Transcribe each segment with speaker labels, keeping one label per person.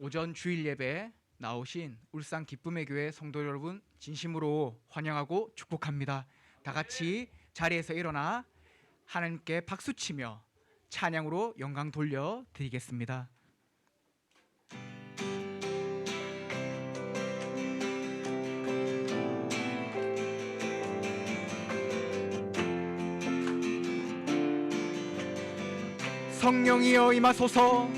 Speaker 1: 오전 주일 예배 나오신 울산 기쁨의 교회 성도 여러분 진심으로 환영하고 축복합니다. 다 같이 자리에서 일어나 하나님께 박수치며 찬양으로 영광 돌려 드리겠습니다. 성령이여 임하소서,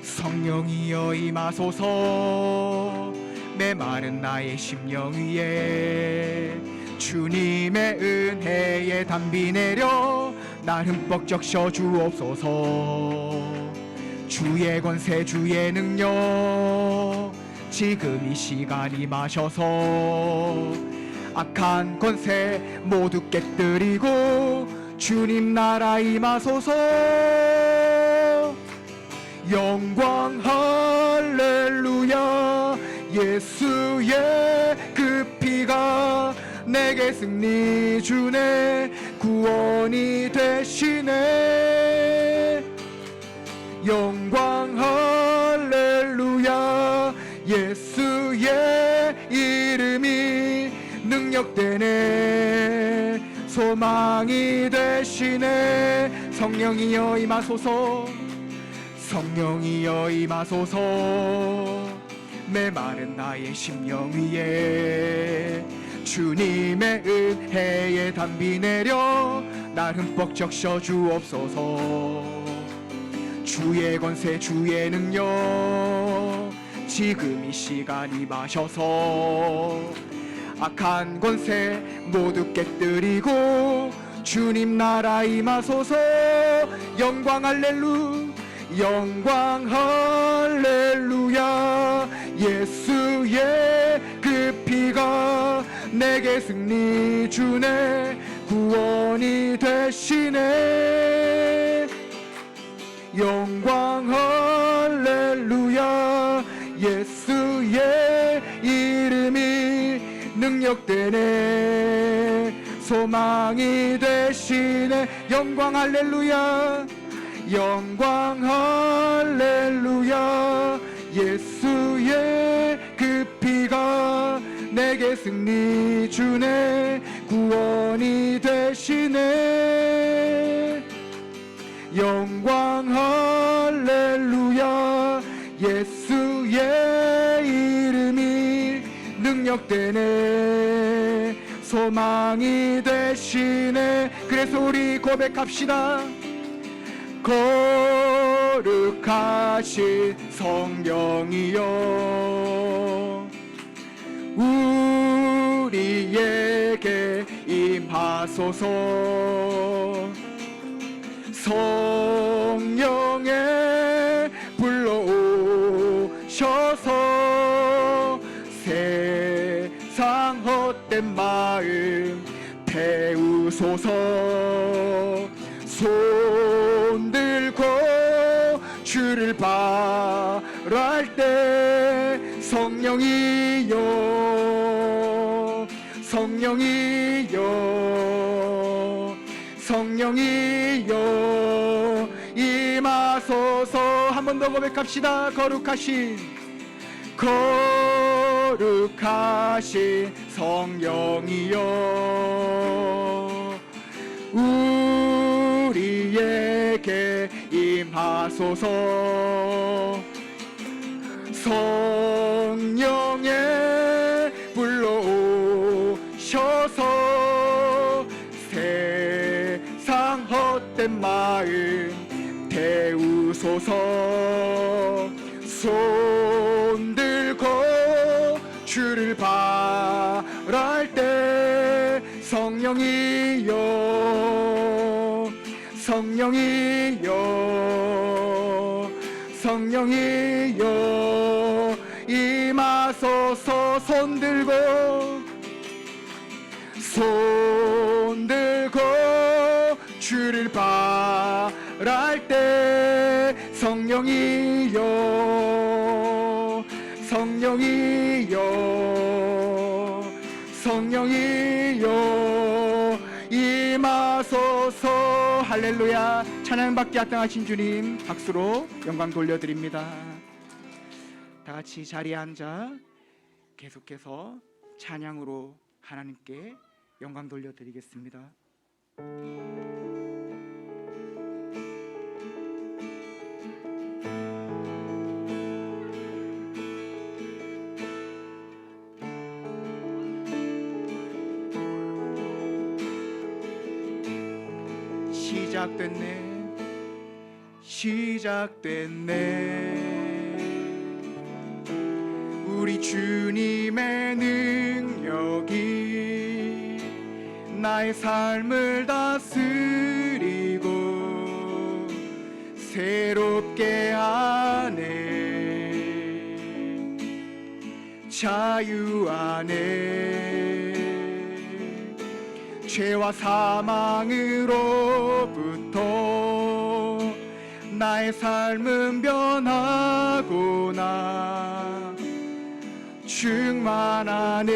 Speaker 1: 성령이여 임하소서. 메마른 나의 심령 위에 주님의 은혜의 담비 내려 날 흠뻑 적셔 주옵소서. 주의 권세 주의 능력 지금 이 시간 임하셔서 악한 권세 모두 깨뜨리고 주님 나라 임하소서. 영광 할렐루야. 예수의 그 피가 내게 승리 주네, 구원이 되시네. 영광 할렐루야. 예수의 이름이 능력되네, 소망이 되시네. 성령이여 임하소서, 성령이여 임하소서. 메마른 나의 심령 위에 주님의 은혜의 담비 내려 날 흠뻑 적셔 주옵소서. 주의 권세 주의 능력 지금 이 시간 임하셔서 악한 권세 모두 깨뜨리고 주님 나라 임하소서. 영광 할렐루, 영광 할렐루야. 예수의 그 피가 내게 승리 주네, 구원이 되시네. 영광 할렐루야. 예수의 이름이 능력되네, 소망이 되시네. 영광 할렐루야. 영광 할렐루야. 예수의 그 피가 내게 승리 주네, 구원이 되시네. 영광 할렐루야. 예수의 이름이 능력되네, 소망이 되시네. 그래서 우리 고백합시다. 거룩하신 성령이여 우리에게 임하소서. 성령에 불러오셔서 세상 헛된 마음 태우소서. 손 들고 주를 바랄 때 성령이여, 성령이여, 성령이여 임하소서. 한 번 더 고백합시다. 거룩하신, 거룩하신 성령이여 우리에게 임하소서. 성령에 불러오셔서 세상 헛된 마음 태우소서. 손 들고 주를 바랄 때 성령이여, 성령이여, 성령이여 임하소서. 손 들고, 손 들고 주를 바랄 때 성령이여, 성령이여, 성령이여 임하소서. 할렐루야. 찬양받기 합당하신 주님 박수로 영광 돌려드립니다. 다 같이 자리에 앉아 계속해서 찬양으로 하나님께 영광 돌려드리겠습니다. 시작됐네 우리 주님의 능력이 나의 삶을 다스리고 새롭게 하네 자유 안에 죄와 사망으로부터 나의 삶은 변하구나 충만하네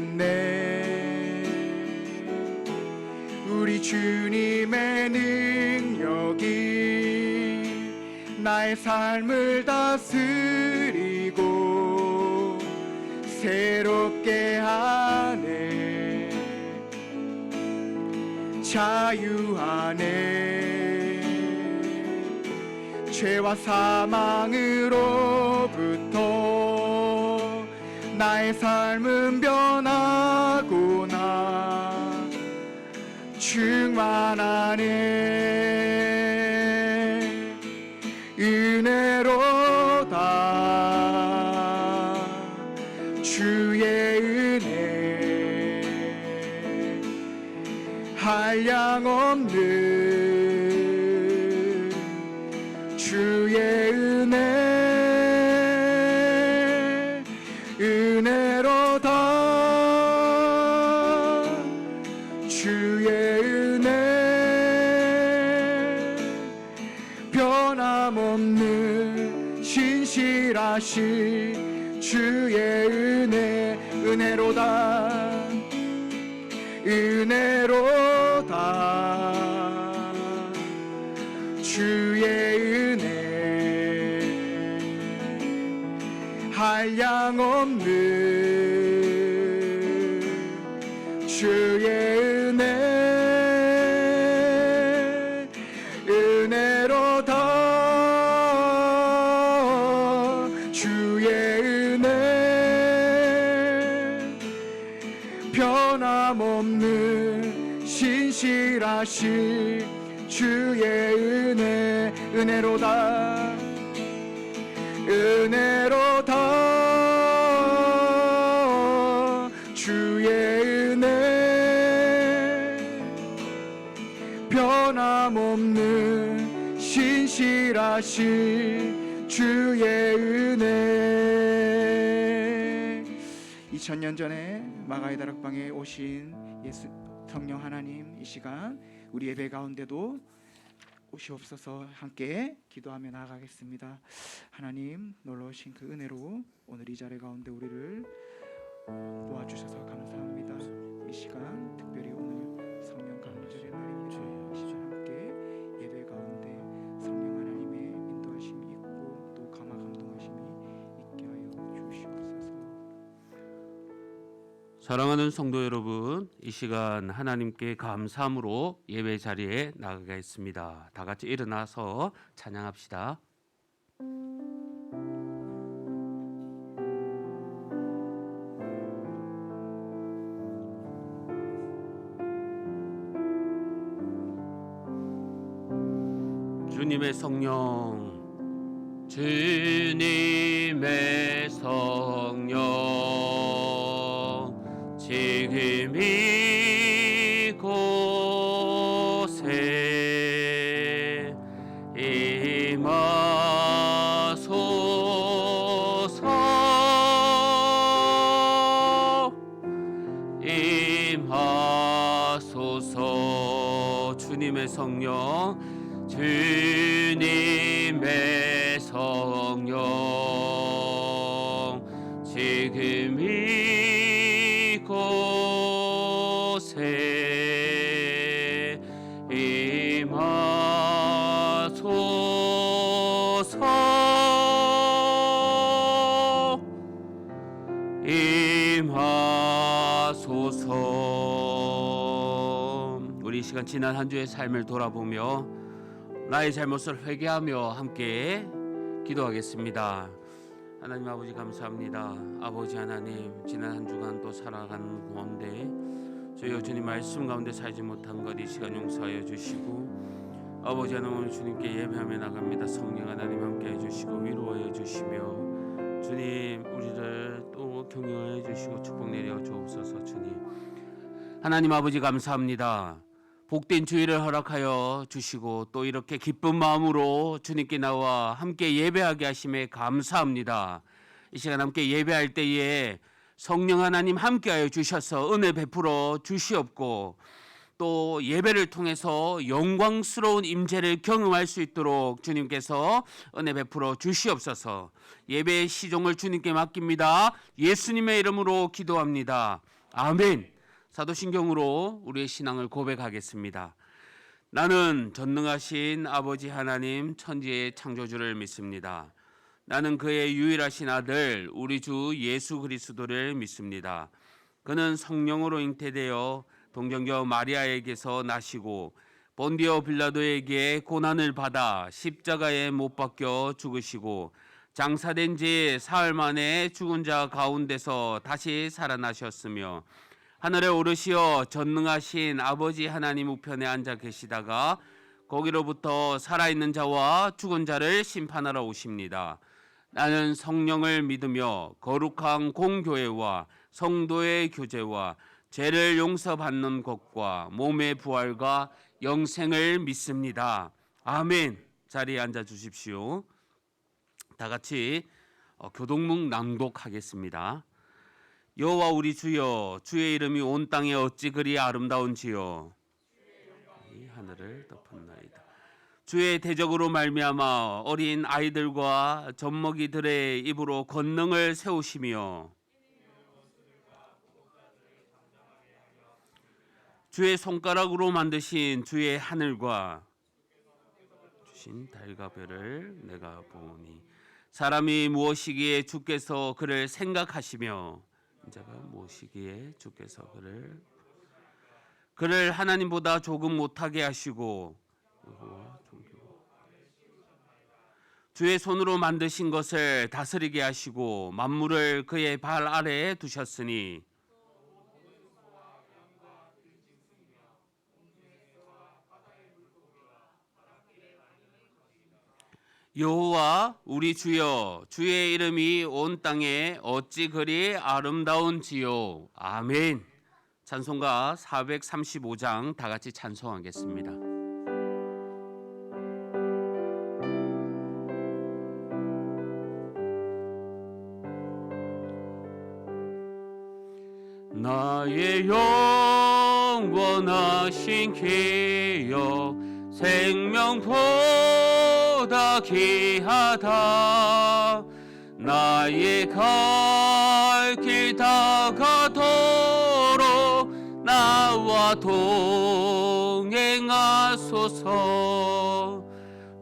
Speaker 1: 시작됐네 우리 주님의 능력이 나의 삶을 다스리고 새롭게 하네 자유 안에 죄와 사망으로부터 나의 삶은 변하구나 충만하네 은혜로다 주의 은혜 한량없는 주의 은혜로다 주의 은혜 변함없는 신실하신 주의 은혜로다 주의 은혜 한량없는 주의 은혜로다 주의 은혜 변함없는 신실하신 주의 은혜로다 주의 은혜 변함없는 신실하신 주의 은혜 2000년 전에 마가의 다락방에 오신 예수 성령 하나님 이 시간 우리 예배 가운데도 오시옵소서 함께 기도하며 나아가겠습니다. 하나님 놀라우신 그 은혜로 오늘 이 자리 가운데 우리를 모아주셔서 감사합니다. 이 시간 특별히 오늘 성령 강림절의 날입니다. 이 시간 함께 예배 가운데 성령 하나님의 인도하심이 있고 또 감화 감동하심이 있게 하여 주시옵소서.
Speaker 2: 사랑하는 성도 여러분, 이 시간 하나님께 감사함으로 예배 자리에 나가겠습니다. 다 같이 일어나서 찬양합시다. 주님의 성령, 주님의 성령, 지금 이곳에 임하소서. 주님의 성령, 주님의 성령, 지금 이곳에 우리 이 시간 지난 한 주의 삶을 돌아보며 나의 잘못을 회개하며 함께 기도하겠습니다. 하나님 아버지 감사합니다. 아버지 하나님, 지난 한 주간 또 살아가는 가운데 저희 주님 말씀 가운데 살지 못한 것 이 시간 용서하여 주시고, 아버지 하나님 오늘 주님께 예배하며 나갑니다. 성령 하나님 함께해 주시고 위로하여 주시며 주님 우리를 또 격려해 주시고 축복 내려 주옵소서. 주님 하나님 아버지 감사합니다. 복된 주일을 허락하여 주시고 또 이렇게 기쁜 마음으로 주님께 나와 함께 예배하게 하심에 감사합니다. 이 시간 함께 예배할 때에 성령 하나님 함께하여 주셔서 은혜 베풀어 주시옵고, 또 예배를 통해서 영광스러운 임재를 경험할 수 있도록 주님께서 은혜 베풀어 주시옵소서. 예배의 시종을 주님께 맡깁니다. 예수님의 이름으로 기도합니다. 아멘. 사도신경으로 우리의 신앙을 고백하겠습니다. 나는 전능하신 아버지 하나님 천지의 창조주를 믿습니다. 나는 그의 유일하신 아들 우리 주 예수 그리스도를 믿습니다. 그는 성령으로 잉태되어 동정녀 마리아에게서 나시고 본디오 빌라도에게 고난을 받아 십자가에 못 박혀 죽으시고 장사된 지 사흘 만에 죽은 자 가운데서 다시 살아나셨으며 하늘에 오르시어 전능하신 아버지 하나님 우편에 앉아 계시다가 거기로부터 살아있는 자와 죽은 자를 심판하러 오십니다. 나는 성령을 믿으며 거룩한 공교회와 성도의 교제와 죄를 용서받는 것과 몸의 부활과 영생을 믿습니다. 아멘. 자리에 앉아 주십시오. 다 같이 교동문 낭독하겠습니다. 여호와 우리 주여, 주의 이름이 온 땅에 어찌 그리 아름다운지요. 이 하늘을 덮었나이다. 주의 대적으로 말미암아 어린 아이들과 젖먹이들의 입으로 권능을 세우시며 주의 손가락으로 만드신 주의 하늘과 주신 달과 별을 내가 보니 사람이 무엇이기에 주께서 그를 생각하시며 자가 무엇이기에 주께서 그를 하나님보다 조금 못하게 하시고 주의 손으로 만드신 것을 다스리게 하시고 만물을 그의 발 아래에 두셨으니 여호와 우리 주여, 주의 이름이 온 땅에 어찌 그리 아름다운지요. 아멘. 찬송가 435장 다 같이 찬송하겠습니다. 나의 영원하신 기여 생명보다 귀하다. 나의 갈 길 다가도록 나와 동행하소서.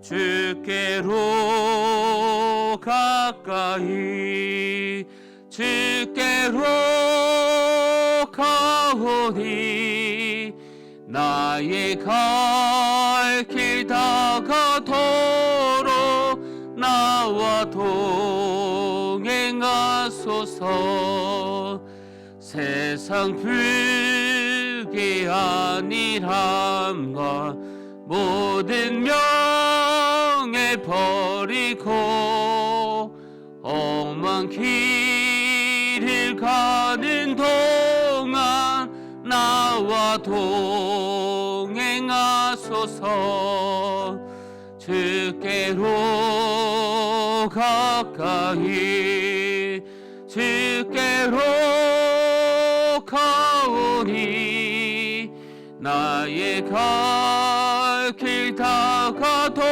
Speaker 2: 주께로 가까이 주께로 가오니 나의 갈 길 다가도록 나와 동행하소서. 세상 불귀한 일함과 모든 명예 버리고 험한 길을 가는 동안 나와 동행하소서. 주께로 가까이 주께로 가오니 나의 갈 길 다가도록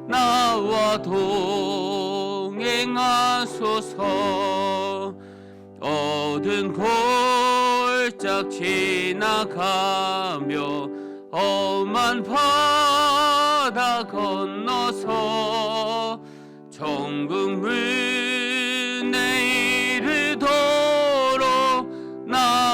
Speaker 2: 나와 동행하소서. 어두운 골짝 지나가며 험한 바다 건너서 천국 문에 이르도록 나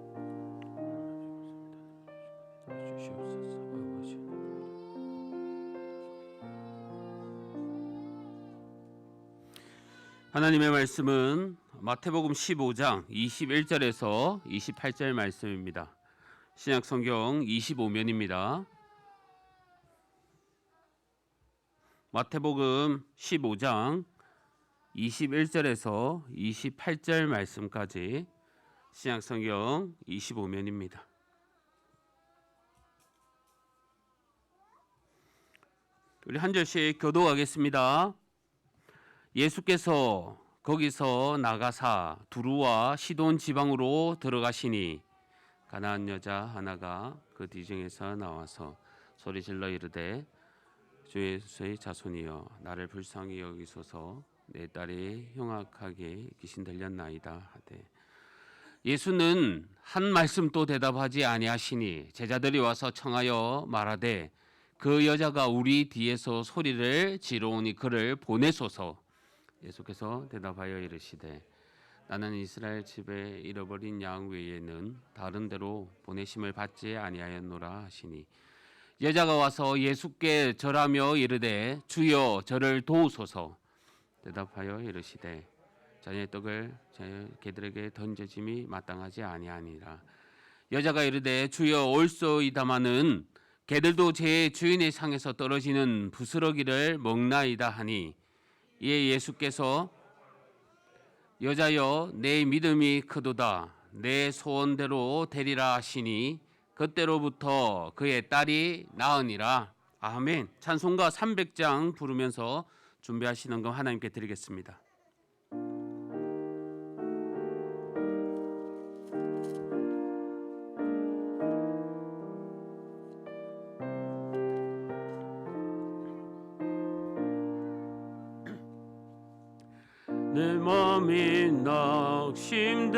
Speaker 2: 하나님의 말씀은 마태복음 15장 21절에서 28절 말씀입니다. 신약성경 25면입니다. 마태복음 15장 21절에서 28절 말씀까지 신약성경 25면입니다. 우리 한 절씩 교독하겠습니다. 예수께서 거기서 나가사 두루와 시돈 지방으로 들어가시니 가나안 여자 하나가 그 뒤중에서 나와서 소리질러 이르되 주 예수의 자손이여 나를 불쌍히 여기소서 내 딸이 흉악하게 귀신 들렸나이다 하되 예수는 한 말씀도 대답하지 아니하시니 제자들이 와서 청하여 말하되 그 여자가 우리 뒤에서 소리를 지르오니 그를 보내소서. 예수께서 대답하여 이르시되 나는 이스라엘 집에 잃어버린 양 외에는 다른 데로 보내심을 받지 아니하였노라 하시니 여자가 와서 예수께 절하며 이르되 주여 저를 도우소서. 대답하여 이르시되 자녀의 떡을 개들에게 던져짐이 마땅하지 아니하니라. 여자가 이르되 주여 올소이다마는 개들도 제 주인의 상에서 떨어지는 부스러기를 먹나이다 하니 이에 예수께서 여자여 내 믿음이 크도다 내 소원대로 되리라 하시니 그때로부터 그의 딸이 나으니라. 아멘. 찬송가 300장 부르면서 준비하시는 거 하나님께 드리겠습니다. 내 맘이 낙심되며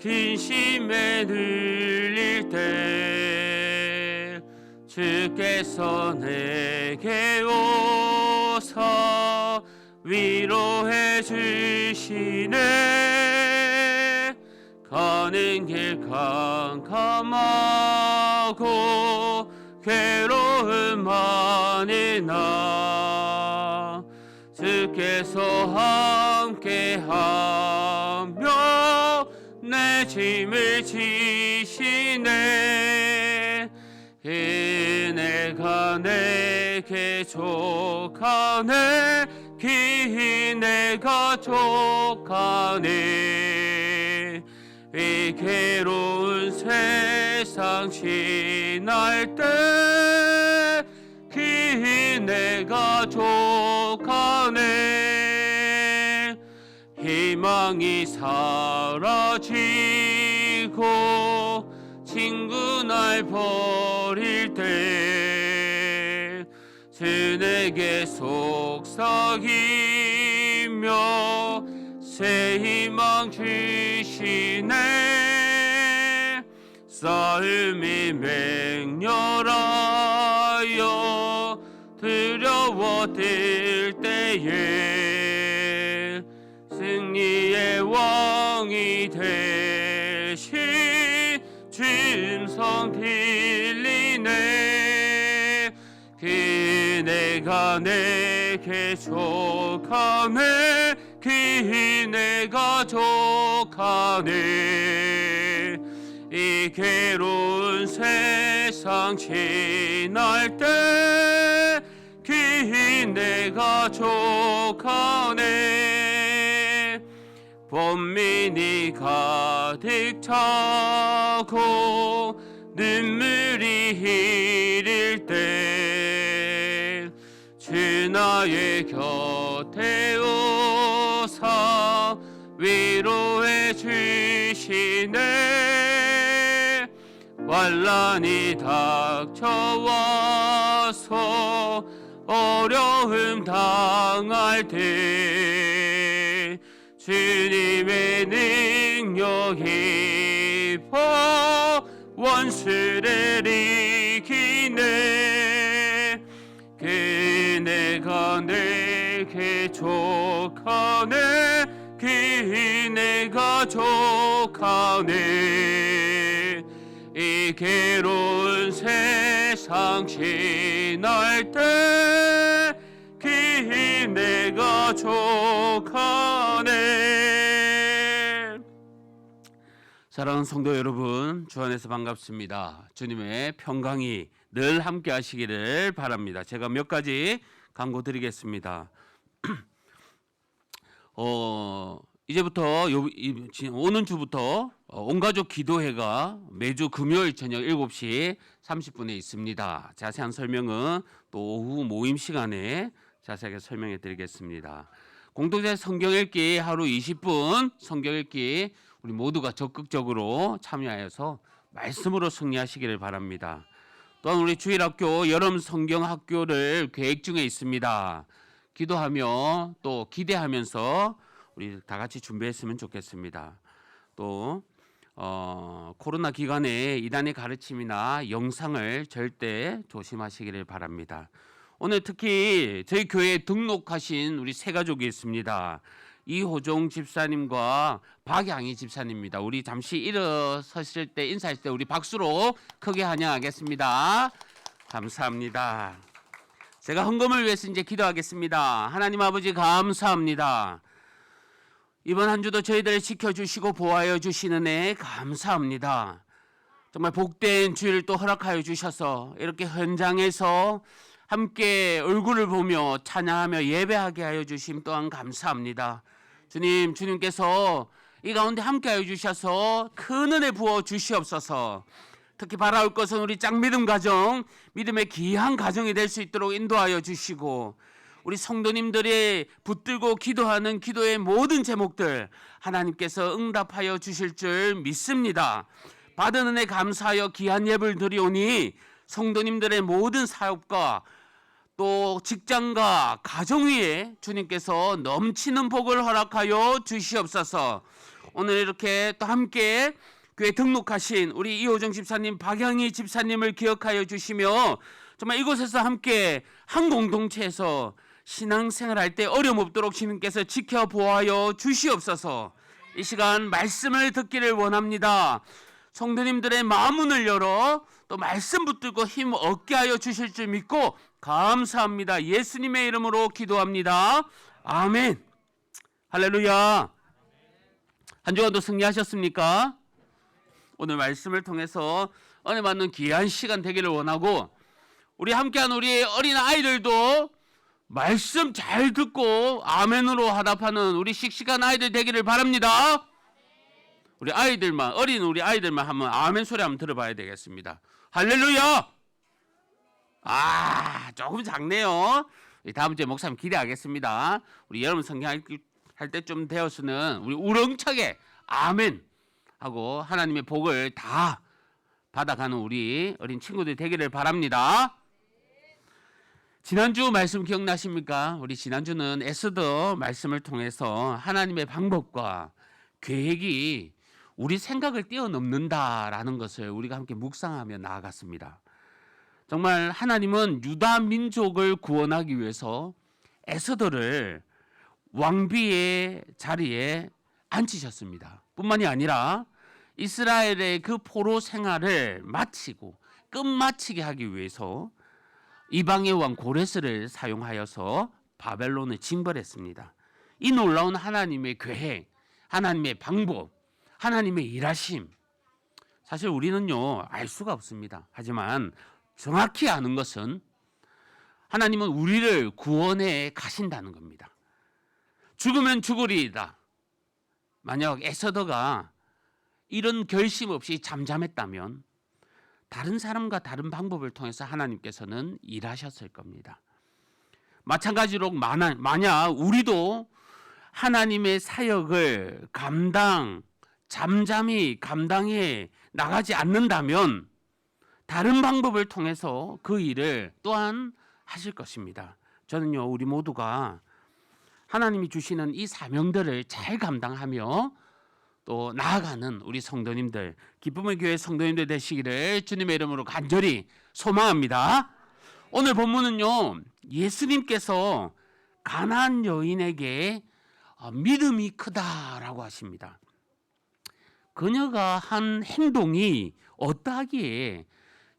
Speaker 2: 근심에 눌릴 때 주께서 내게 오사 위로해 주시네. 가는 길 캄캄하고 괴로움 많이 나 주께서 함께하며 내 짐을 지시네. 그네가 내게 족하네 그네가 족하네. 이 괴로운 세상 지날 때 그네가 족하네. 희망이 사라지고 친구 날 버릴 때 주 내게 속삭이며 새 희망 주시네. 싸움이 맹렬하여 두려워들 때에 승리의 왕이 되신 주 음성 들리네. 그네가 내게 족하네 그네가 족하네. 이 괴로운 세상 지날 때 그네가 족하네. 번민이 가득 차고 눈물이 흐를 때 주 나의 곁에 오사 위로해 주시네. 환난이 닥쳐와서 어려움 당할 때 주님의 능력이 입어 원수를 이기네. 그네가 내게 족하네 그네가 족하네. 이 괴로운 세상 지날 때 그네가 만족하네. 사랑하는 성도 여러분, 주 안에서 반갑습니다. 주님의 평강이 늘 함께 하시기를 바랍니다. 제가 몇 가지 강구 드리겠습니다. 이제부터 오는 주부터 온가족 기도회가 매주 금요일 저녁 7시 30분에 있습니다. 자세한 설명은 또 오후 모임 시간에 자세하게 설명해 드리겠습니다. 공동체 성경 읽기 하루 20분 성경 읽기 우리 모두가 적극적으로 참여하여서 말씀으로 승리하시기를 바랍니다. 또한 우리 주일학교 여름 성경 학교를 계획 중에 있습니다. 기도하며 또 기대하면서 우리 다 같이 준비했으면 좋겠습니다. 또 코로나 기간에 이단의 가르침이나 영상을 절대 조심하시기를 바랍니다. 오늘 특히 저희 교회에 등록하신 우리 세 가족이 있습니다. 이호종 집사님과 박양희 집사님입니다. 우리 잠시 일어서실 때 인사하실 때 우리 박수로 크게 환영하겠습니다. 감사합니다. 제가 헌금을 위해서 이제 기도하겠습니다. 하나님 아버지 감사합니다. 이번 한 주도 저희들을 지켜주시고 보호하여 주시는 애 감사합니다. 정말 복된 주일을 또 허락하여 주셔서 이렇게 현장에서 함께 얼굴을 보며 찬양하며 예배하게 하여 주심 또한 감사합니다. 주님, 주님께서 이 가운데 함께 하여 주셔서 큰 은혜 부어 주시옵소서. 특히 바라올 것은 우리 짝믿음 가정, 믿음의 귀한 가정이 될 수 있도록 인도하여 주시고 우리 성도님들이 붙들고 기도하는 기도의 모든 제목들 하나님께서 응답하여 주실 줄 믿습니다. 받은 은혜 감사하여 귀한 예배를 드리오니 성도님들의 모든 사역과 또 직장과 가정 위에 주님께서 넘치는 복을 허락하여 주시옵소서. 오늘 이렇게 또 함께 교회 등록하신 우리 이호정 집사님, 박양희 집사님을 기억하여 주시며 정말 이곳에서 함께 한 공동체에서 신앙생활할 때 어려움 없도록 주님께서 지켜 보호하여 주시옵소서. 이 시간 말씀을 듣기를 원합니다. 성도님들의 마음문을 열어 또 말씀 붙들고 힘 얻게 하여 주실 줄 믿고 감사합니다. 예수님의 이름으로 기도합니다. 아멘. 할렐루야. 한 주간도 승리하셨습니까? 오늘 말씀을 통해서 은혜 받는 귀한 시간 되기를 원하고 우리 함께한 우리 어린 아이들도 말씀 잘 듣고 아멘으로 화답하는 우리 씩씩한 아이들 되기를 바랍니다. 우리 아이들만, 어린 우리 아이들만 한번 아멘 소리 한번 들어봐야 되겠습니다. 할렐루야. 조금 작네요. 다음 주에 목사님 기대하겠습니다. 우리 여러분 성경 할 때쯤 되었으면 우리 우렁차게 아멘 하고 하나님의 복을 다 받아가는 우리 어린 친구들 되기를 바랍니다. 지난주 말씀 기억나십니까? 우리 지난주는 에스더 말씀을 통해서 하나님의 방법과 계획이 우리 생각을 뛰어넘는다라는 것을 우리가 함께 묵상하며 나아갔습니다. 정말 하나님은 유다 민족을 구원하기 위해서 에스더를 왕비의 자리에 앉히셨습니다. 뿐만이 아니라 이스라엘의 그 포로 생활을 마치고 끝마치게 하기 위해서 이방의 왕 고레스를 사용하여서 바벨론을 징벌했습니다. 이 놀라운 하나님의 계획, 하나님의 방법, 하나님의 일하심, 사실 우리는요 알 수가 없습니다. 하지만 정확히 아는 것은 하나님은 우리를 구원해 가신다는 겁니다. 죽으면 죽으리이다. 만약 에스더가 이런 결심 없이 잠잠했다면 다른 사람과 다른 방법을 통해서 하나님께서는 일하셨을 겁니다. 마찬가지로 만약 우리도 하나님의 사역을 잠잠히 감당해 나가지 않는다면 다른 방법을 통해서 그 일을 또한 하실 것입니다. 저는요 우리 모두가 하나님이 주시는 이 사명들을 잘 감당하며 또 나아가는 우리 성도님들, 기쁨의 교회 성도님들 되시기를 주님의 이름으로 간절히 소망합니다. 오늘 본문은요 예수님께서 가나안 여인에게 믿음이 크다라고 하십니다. 그녀가 한 행동이 어떠하기에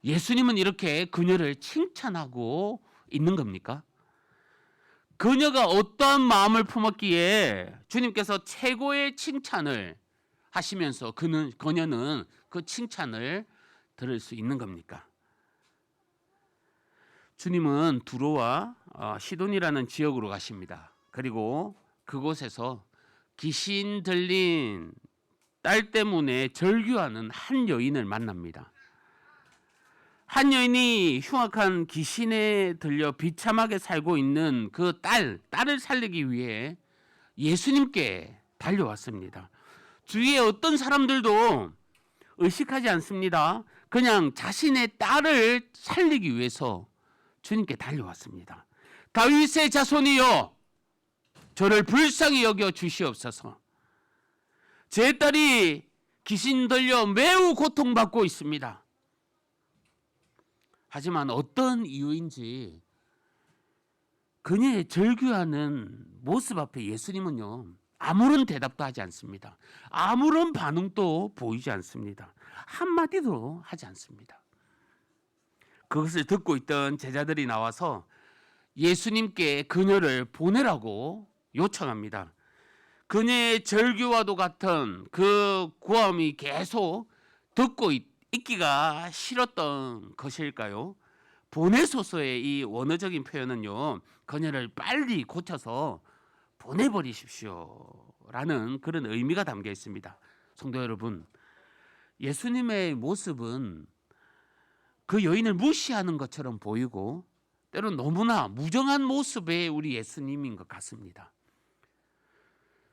Speaker 2: 예수님은 이렇게 그녀를 칭찬하고 있는 겁니까? 그녀가 어떠한 마음을 품었기에 주님께서 최고의 칭찬을 하시면서 그녀는 그 칭찬을 들을 수 있는 겁니까? 주님은 두로와 시돈이라는 지역으로 가십니다. 그리고 그곳에서 귀신 들린 딸 때문에 절규하는 한 여인을 만납니다. 한 여인이 흉악한 귀신에 들려 비참하게 살고 있는 그 딸을 살리기 위해 예수님께 달려왔습니다. 주위에 어떤 사람들도 의식하지 않습니다. 그냥 자신의 딸을 살리기 위해서 주님께 달려왔습니다. 다윗의 자손이여, 저를 불쌍히 여겨 주시옵소서. 제 딸이 귀신 들려 매우 고통받고 있습니다. 하지만 어떤 이유인지 그녀의 절규하는 모습 앞에 예수님은요, 아무런 대답도 하지 않습니다. 아무런 반응도 보이지 않습니다. 한마디도 하지 않습니다. 그것을 듣고 있던 제자들이 나와서 예수님께 그녀를 보내라고 요청합니다. 그녀의 절규와도 같은 그 고함이 계속 듣고 있기가 싫었던 것일까요? 보내소서의 이 원어적인 표현은요, 그녀를 빨리 고쳐서 보내버리십시오 라는 그런 의미가 담겨 있습니다. 성도 여러분, 예수님의 모습은 그 여인을 무시하는 것처럼 보이고 때론 너무나 무정한 모습의 우리 예수님인 것 같습니다.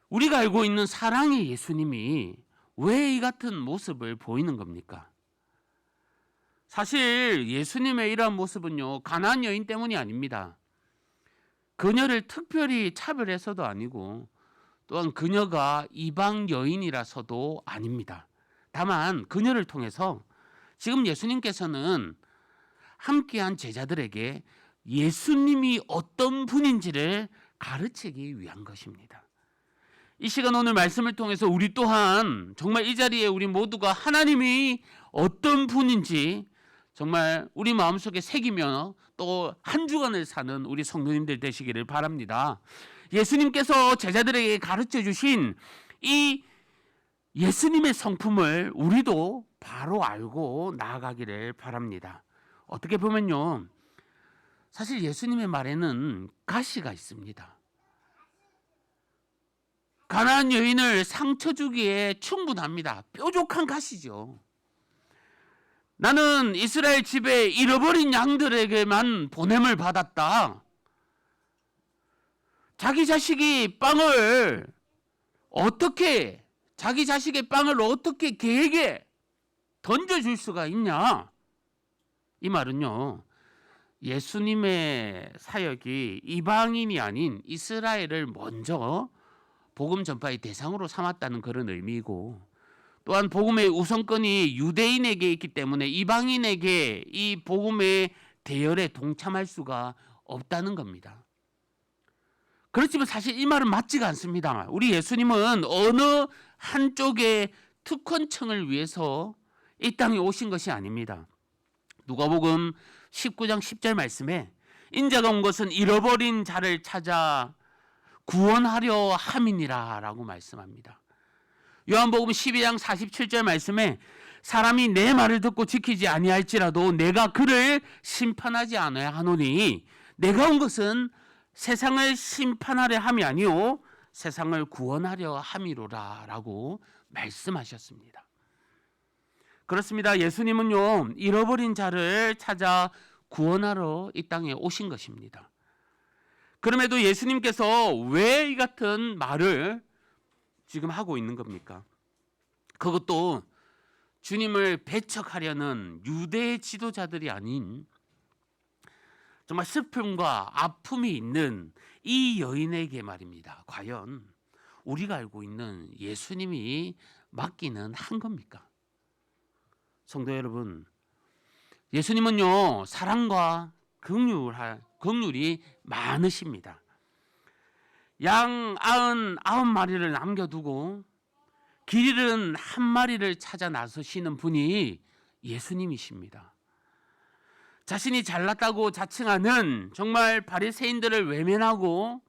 Speaker 2: 우리가 알고 있는 사랑의 예수님이 왜 이 같은 모습을 보이는 겁니까? 사실 예수님의 이러한 모습은요, 가나안 여인 때문이 아닙니다. 그녀를 특별히 차별해서도 아니고 또한 그녀가 이방 여인이라서도 아닙니다. 다만 그녀를 통해서 지금 예수님께서는 함께한 제자들에게 예수님이 어떤 분인지를 가르치기 위한 것입니다. 이 시간 오늘 말씀을 통해서 우리 또한 정말 이 자리에 우리 모두가 하나님이 어떤 분인지 정말 우리 마음속에 새기며 또 한 주간을 사는 우리 성도님들 되시기를 바랍니다. 예수님께서 제자들에게 가르쳐 주신 이 예수님의 성품을 우리도 바로 알고 나아가기를 바랍니다. 어떻게 보면요, 사실 예수님의 말에는 가시가 있습니다. 가나안 여인을 상처 주기에 충분합니다. 뾰족한 가시죠. 나는 이스라엘 집에 잃어버린 양들에게만 보냄을 받았다. 자기 자식의 빵을 어떻게 개에게 던져줄 수가 있냐? 이 말은요, 예수님의 사역이 이방인이 아닌 이스라엘을 먼저 복음 전파의 대상으로 삼았다는 그런 의미이고, 또한 복음의 우선권이 유대인에게 있기 때문에 이방인에게 이 복음의 대열에 동참할 수가 없다는 겁니다. 그렇지만 사실 이 말은 맞지가 않습니다. 우리 예수님은 어느 한쪽의 특권층을 위해서 이 땅에 오신 것이 아닙니다. 누가복음 19장 10절 말씀에 인자가 온 것은 잃어버린 자를 찾아 구원하려 함이니라 라고 말씀합니다. 요한복음 12장 47절 말씀에 사람이 내 말을 듣고 지키지 아니할지라도 내가 그를 심판하지 않아야 하노니 내가 온 것은 세상을 심판하려 함이 아니요 세상을 구원하려 함이로라 라고 말씀하셨습니다. 그렇습니다. 예수님은요, 잃어버린 자를 찾아 구원하러 이 땅에 오신 것입니다. 그럼에도 예수님께서 왜 이 같은 말을 지금 하고 있는 겁니까? 그것도 주님을 배척하려는 유대 지도자들이 아닌 정말 슬픔과 아픔이 있는 이 여인에게 말입니다. 과연 우리가 알고 있는 예수님이 맞기는 한 겁니까? 성도 여러분, 예수님은요, 사랑과 긍휼이 많으십니다. 양 99마리를 남겨두고 길 잃은 한 마리를 찾아 나서시는 분이 예수님이십니다. 자신이 잘났다고 자칭하는 정말 바리새인들을 외면하고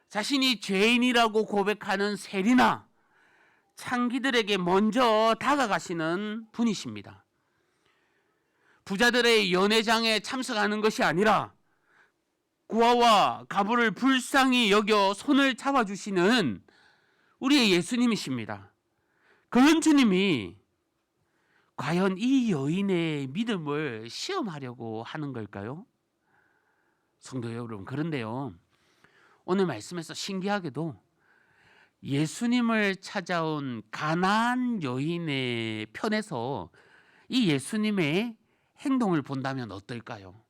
Speaker 2: 자신이 죄인이라고 고백하는 세리나 창기들에게 먼저 다가가시는 분이십니다. 부자들의 연회장에 참석하는 것이 아니라 구하와 가부를 불쌍히 여겨 손을 잡아주시는 우리의 예수님이십니다. 그런 주님이 과연 이 여인의 믿음을 시험하려고 하는 걸까요? 성도 여러분, 그런데요, 오늘 말씀에서 신기하게도 예수님을 찾아온 가나안 여인의 편에서 이 예수님의 행동을 본다면 어떨까요?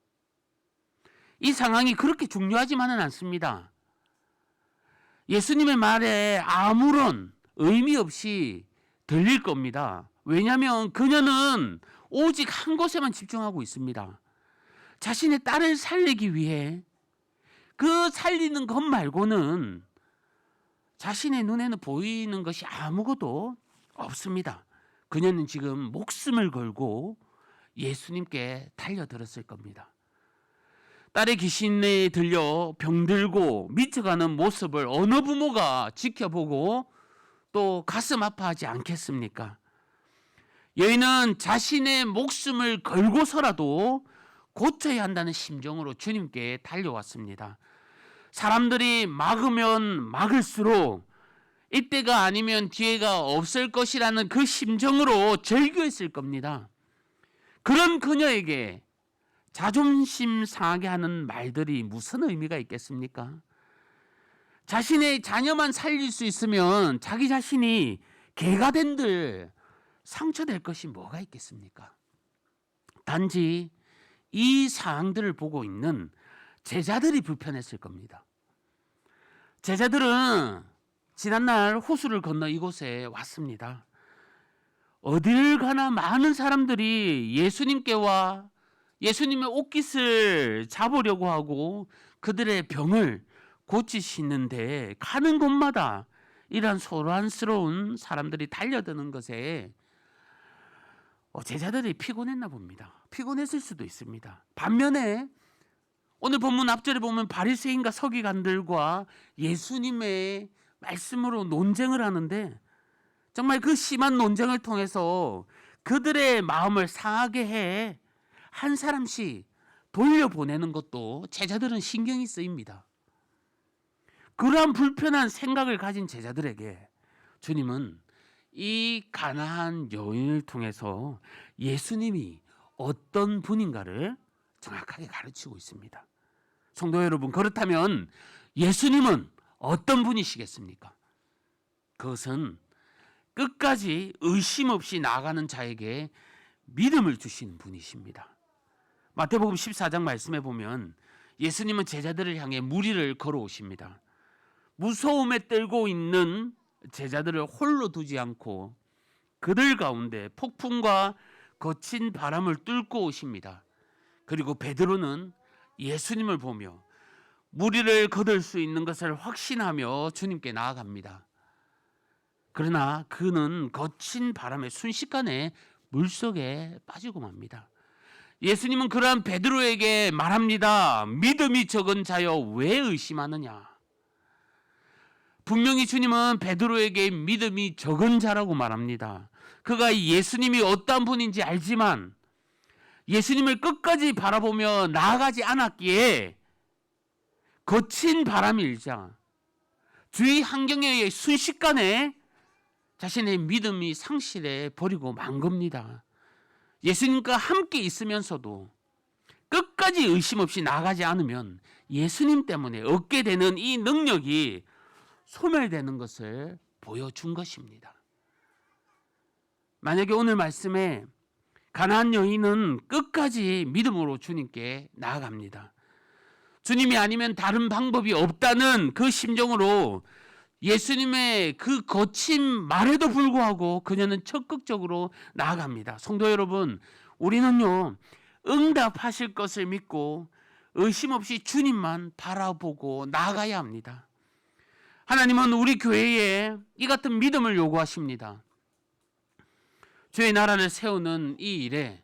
Speaker 2: 이 상황이 그렇게 중요하지만은 않습니다. 예수님의 말에 아무런 의미 없이 들릴 겁니다. 왜냐하면 그녀는 오직 한 곳에만 집중하고 있습니다. 자신의 딸을 살리기 위해 그 살리는 것 말고는 자신의 눈에는 보이는 것이 아무것도 없습니다. 그녀는 지금 목숨을 걸고 예수님께 달려들었을 겁니다. 딸의 귀신에 들려 병들고 미쳐가는 모습을 어느 부모가 지켜보고 또 가슴 아파하지 않겠습니까? 여인은 자신의 목숨을 걸고서라도 고쳐야 한다는 심정으로 주님께 달려왔습니다. 사람들이 막으면 막을수록 이때가 아니면 기회가 없을 것이라는 그 심정으로 절규했을 겁니다. 그런 그녀에게 자존심 상하게 하는 말들이 무슨 의미가 있겠습니까? 자신의 자녀만 살릴 수 있으면 자기 자신이 개가 된들 상처될 것이 뭐가 있겠습니까? 단지 이 상황들을 보고 있는 제자들이 불편했을 겁니다. 제자들은 지난날 호수를 건너 이곳에 왔습니다. 어딜 가나 많은 사람들이 예수님께와 예수님의 옷깃을 잡으려고 하고 그들의 병을 고치시는데 가는 곳마다 이러한 소란스러운 사람들이 달려드는 것에 제자들이 피곤했나 봅니다. 피곤했을 수도 있습니다. 반면에 오늘 본문 앞절에 보면 바리새인과 서기관들과 예수님의 말씀으로 논쟁을 하는데 정말 그 심한 논쟁을 통해서 그들의 마음을 상하게 해 한 사람씩 돌려보내는 것도 제자들은 신경이 쓰입니다. 그러한 불편한 생각을 가진 제자들에게 주님은 이 가나안 여인을 통해서 예수님이 어떤 분인가를 정확하게 가르치고 있습니다. 성도 여러분, 그렇다면 예수님은 어떤 분이시겠습니까? 그것은 끝까지 의심 없이 나아가는 자에게 믿음을 주시는 분이십니다. 마태복음 14장 말씀에 보면 예수님은 제자들을 향해 무리를 걸어오십니다. 무서움에 떨고 있는 제자들을 홀로 두지 않고 그들 가운데 폭풍과 거친 바람을 뚫고 오십니다. 그리고 베드로는 예수님을 보며 무리를 거둘 수 있는 것을 확신하며 주님께 나아갑니다. 그러나 그는 거친 바람에 순식간에 물속에 빠지고 맙니다. 예수님은 그러한 베드로에게 말합니다. 믿음이 적은 자여 왜 의심하느냐? 분명히 주님은 베드로에게 믿음이 적은 자라고 말합니다. 그가 예수님이 어떤 분인지 알지만 예수님을 끝까지 바라보며 나아가지 않았기에 거친 바람이 일자 주위 환경에 의해 순식간에 자신의 믿음이 상실해 버리고 만 겁니다. 예수님과 함께 있으면서도 끝까지 의심 없이 나가지 않으면 예수님 때문에 얻게 되는 이 능력이 소멸되는 것을 보여준 것입니다. 만약에 오늘 말씀에 가나안 여인은 끝까지 믿음으로 주님께 나아갑니다. 주님이 아니면 다른 방법이 없다는 그 심정으로 예수님의 그 거친 말에도 불구하고 그녀는 적극적으로 나아갑니다. 성도 여러분, 우리는요, 응답하실 것을 믿고 의심 없이 주님만 바라보고 나아가야 합니다. 하나님은 우리 교회에 이 같은 믿음을 요구하십니다. 주의 나라를 세우는 이 일에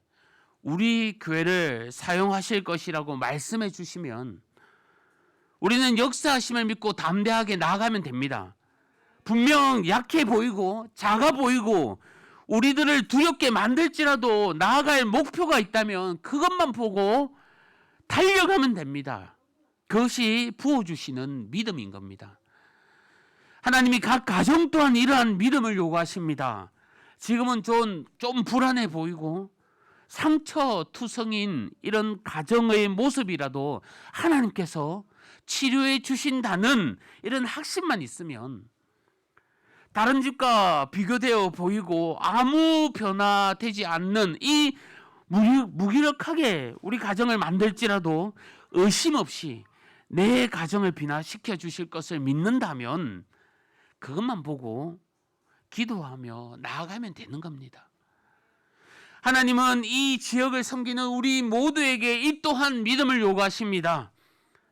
Speaker 2: 우리 교회를 사용하실 것이라고 말씀해 주시면 우리는 역사하심을 믿고 담대하게 나아가면 됩니다. 분명 약해 보이고 작아 보이고 우리들을 두렵게 만들지라도 나아갈 목표가 있다면 그것만 보고 달려가면 됩니다. 그것이 부어주시는 믿음인 겁니다. 하나님이 각 가정 또한 이러한 믿음을 요구하십니다. 지금은 좀 불안해 보이고 상처투성인 이런 가정의 모습이라도 하나님께서 치료해 주신다는 이런 확신만 있으면 다른 집과 비교되어 보이고 아무 변화되지 않는 이 무기력하게 우리 가정을 만들지라도 의심 없이 내 가정을 변화시켜 주실 것을 믿는다면 그것만 보고 기도하며 나아가면 되는 겁니다. 하나님은 이 지역을 섬기는 우리 모두에게 이 또한 믿음을 요구하십니다.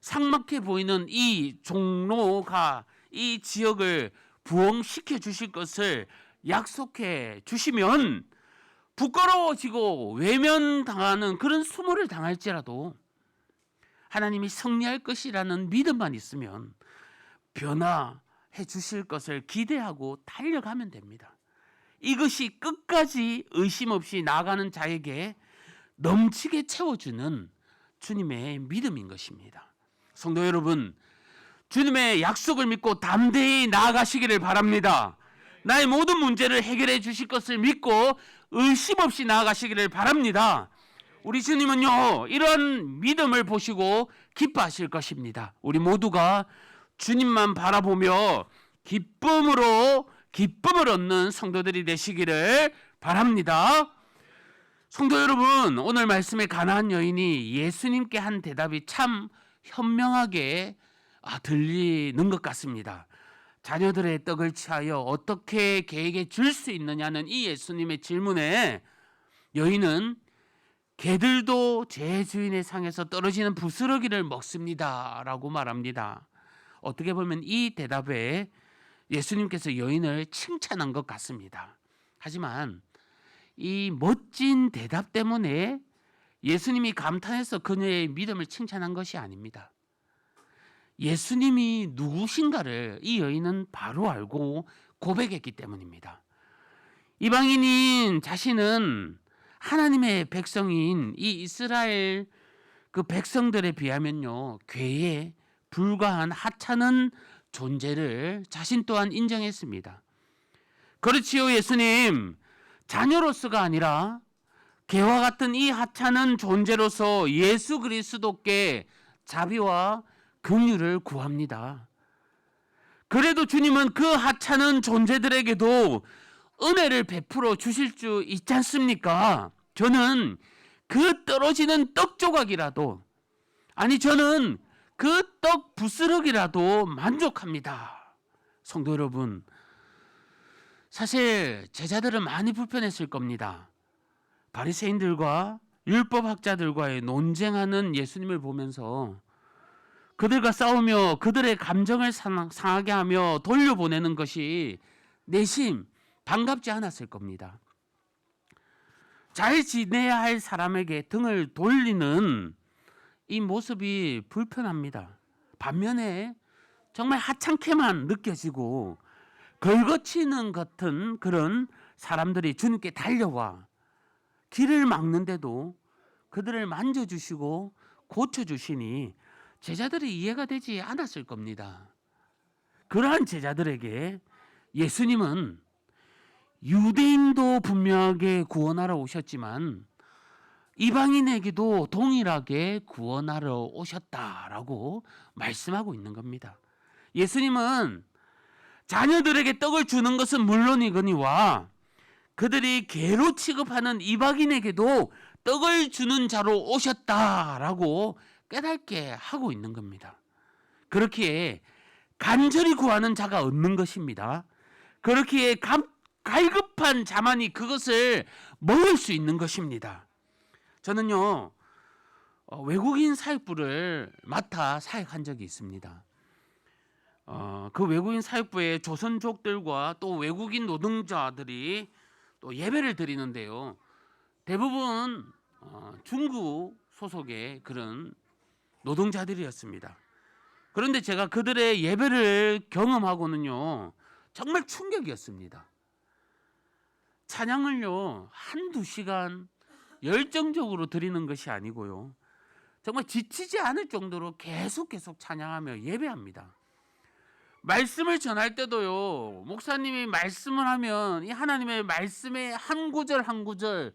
Speaker 2: 삭막해 보이는 이 종로가 이 지역을 부흥시켜 주실 것을 약속해 주시면 부끄러워지고 외면당하는 그런 수모를 당할지라도 하나님이 승리할 것이라는 믿음만 있으면 변화해 주실 것을 기대하고 달려가면 됩니다. 이것이 끝까지 의심 없이 나아가는 자에게 넘치게 채워주는 주님의 믿음인 것입니다. 성도 여러분, 주님의 약속을 믿고 담대히 나아가시기를 바랍니다. 나의 모든 문제를 해결해 주실 것을 믿고 의심 없이 나아가시기를 바랍니다. 우리 주님은요, 이런 믿음을 보시고 기뻐하실 것입니다. 우리 모두가 주님만 바라보며 기쁨을 얻는 성도들이 되시기를 바랍니다. 성도 여러분, 오늘 말씀에 가나안 여인이 예수님께 한 대답이 참 현명하게 들리는 것 같습니다. 자녀들의 떡을 취하여 어떻게 개에게 줄 수 있느냐는 이 예수님의 질문에 여인은 개들도 제 주인의 상에서 떨어지는 부스러기를 먹습니다 라고 말합니다. 어떻게 보면 이 대답에 예수님께서 여인을 칭찬한 것 같습니다. 하지만 이 멋진 대답 때문에 예수님이 감탄해서 그녀의 믿음을 칭찬한 것이 아닙니다. 예수님이 누구신가를 이 여인은 바로 알고 고백했기 때문입니다. 이방인인 자신은 하나님의 백성인 이 이스라엘 그 백성들에 비하면요, 괴에 불과한 하찮은 존재를 자신 또한 인정했습니다. 그렇지요, 예수님. 자녀로서가 아니라 개와 같은 이 하찮은 존재로서 예수 그리스도께 자비와 긍휼을 구합니다. 그래도 주님은 그 하찮은 존재들에게도 은혜를 베풀어 주실 수 있지 않습니까? 저는 그 떨어지는 떡 조각이라도, 저는 그 떡 부스럭이라도 만족합니다. 성도 여러분, 사실 제자들은 많이 불편했을 겁니다. 바리새인들과 율법학자들과의 논쟁하는 예수님을 보면서 그들과 싸우며 그들의 감정을 상하게 하며 돌려보내는 것이 내심 반갑지 않았을 겁니다. 잘 지내야 할 사람에게 등을 돌리는 이 모습이 불편합니다. 반면에 정말 하찮게만 느껴지고 걸거치는 같은 그런 사람들이 주님께 달려와 길을 막는데도 그들을 만져주시고 고쳐주시니 제자들이 이해가 되지 않았을 겁니다. 그러한 제자들에게 예수님은 유대인도 분명하게 구원하러 오셨지만 이방인에게도 동일하게 구원하러 오셨다라고 말씀하고 있는 겁니다. 예수님은 자녀들에게 떡을 주는 것은 물론이거니와 그들이 개로 취급하는 이방인에게도 떡을 주는 자로 오셨다라고 깨닫게 하고 있는 겁니다. 그렇기에 간절히 구하는 자가 얻는 것입니다. 그렇기에 갈급한 자만이 그것을 먹을 수 있는 것입니다. 저는요, 외국인 사역부를 맡아 사역한 적이 있습니다. 그 외국인 사역부에 조선족들과 또 외국인 노동자들이 또 예배를 드리는데요. 대부분 중국 소속의 그런 노동자들이었습니다. 그런데 제가 그들의 예배를 경험하고는요, 정말 충격이었습니다. 찬양을요, 한두 시간 열정적으로 드리는 것이 아니고요, 정말 지치지 않을 정도로 계속 찬양하며 예배합니다. 말씀을 전할 때도요, 목사님이 말씀을 하면 이 하나님의 말씀의 한 구절 한 구절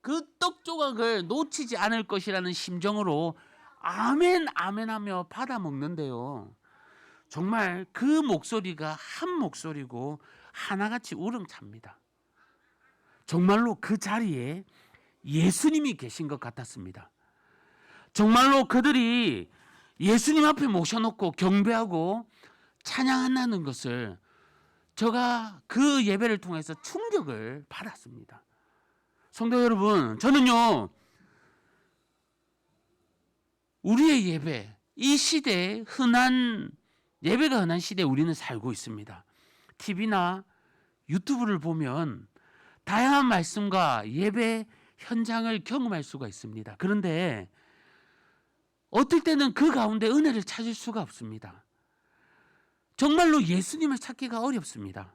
Speaker 2: 그 떡 조각을 놓치지 않을 것이라는 심정으로 아멘 아멘 하며 받아 먹는데요, 정말 그 목소리가 한 목소리고 하나같이 우렁찹니다. 정말로 그 자리에 예수님이 계신 것 같았습니다. 정말로 그들이 예수님 앞에 모셔놓고 경배하고 찬양한다는 것을 제가 그 예배를 통해서 충격을 받았습니다. 성도 여러분, 저는요, 우리의 예배, 이 시대에 예배가 흔한 시대에 우리는 살고 있습니다. TV나 유튜브를 보면 다양한 말씀과 예배 현장을 경험할 수가 있습니다. 그런데 어떨 때는 그 가운데 은혜를 찾을 수가 없습니다. 정말로 예수님을 찾기가 어렵습니다.